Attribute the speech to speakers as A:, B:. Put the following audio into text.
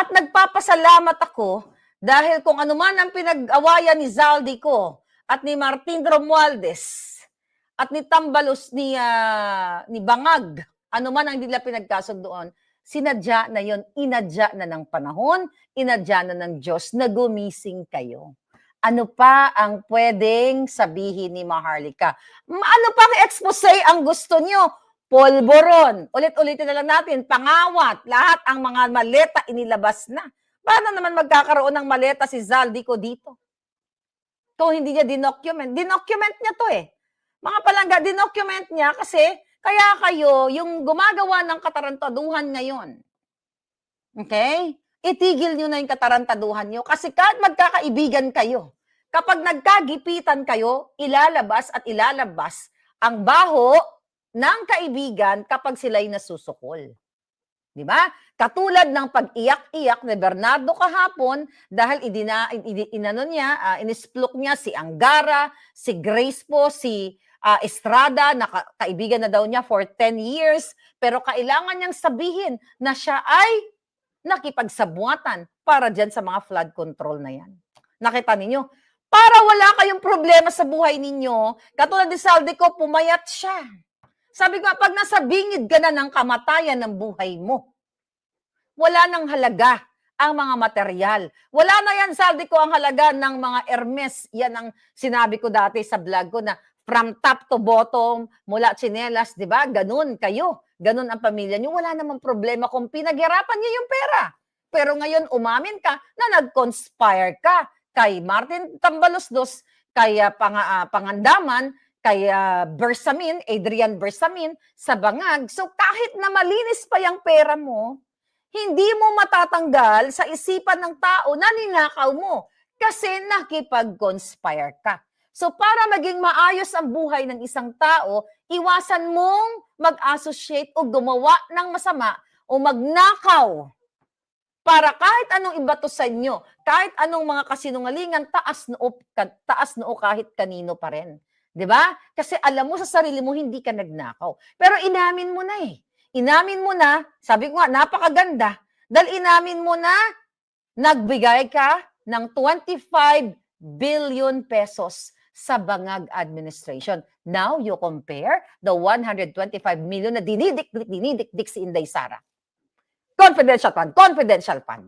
A: At nagpapasalamat ako dahil kung ano man ang pinag-awayan ni Zaldico at ni Martin Romualdez at ni Tambalos ni Bangag, ano man ang nila pinagkasundoon, sinadya na yon, inadya na ng panahon, inadya na ng Diyos na gumising kayo. Ano pa ang pwedeng sabihin ni Maharlika? Ano pang expose ang gusto nyo? Polboron. Ulit-ulitin na lang natin, pangawat, lahat ang mga maleta inilabas na. Paano naman magkakaroon ng maleta si Zaldico dito? Kung hindi niya dinocument. Dinocument niya to eh. Mga palangga, dinocument niya kasi kaya kayo yung gumagawa ng katarantaduhan ngayon. Okay? Itigil nyo na yung katarantaduhan nyo kasi kahit magkakaibigan kayo, kapag nagkagipitan kayo, ilalabas at ilalabas ang baho ng kaibigan kapag sila'y nasusukol. Di ba? Katulad ng pag-iyak-iyak ni Bernardo kahapon dahil inisplok niya si Angara, si Grace po, si Estrada, na kaibigan na daw niya for 10 years, pero kailangan niyang sabihin na siya ay nakipagsabuatan para dyan sa mga flood control na yan. Nakita ninyo? Para wala kayong problema sa buhay ninyo, katulad ni Zaldico, pumayat siya. Sabi ko, pag nasa bingid ka na ng kamatayan ng buhay mo, wala nang halaga ang mga material. Wala na yan, Zaldico, ang halaga ng mga Hermes. Yan ang sinabi ko dati sa vlog ko na from top to bottom, mula tsinelas, di ba? Ganun kayo. Ganun ang pamilya niyo. Wala namang problema kung pinaghirapan niyo yung pera. Pero ngayon, umamin ka na nag-conspire ka kay Martin Tambalos II, kay Pangandaman, kay Bersamin, Adrian Bersamin, sa Bangag. So kahit na malinis pa yung pera mo, hindi mo matatanggal sa isipan ng tao na ninakaw mo kasi nakipag-conspire ka. So para maging maayos ang buhay ng isang tao, iwasan mong mag-associate o gumawa ng masama o magnakaw. Para kahit anong ibato sa inyo, kahit anong mga kasinungalingan, taas noo kahit kanino pa rin. 'Di ba? Kasi alam mo sa sarili mo hindi ka nagnakaw. Pero inamin mo na eh. Inamin mo na, sabi ko nga, napakaganda. Dahil inamin mo na, nagbigay ka ng 25 billion pesos sa Bangag administration. Now, you compare the 125 million na dinidikdik si Inday Sara. Confidential fund.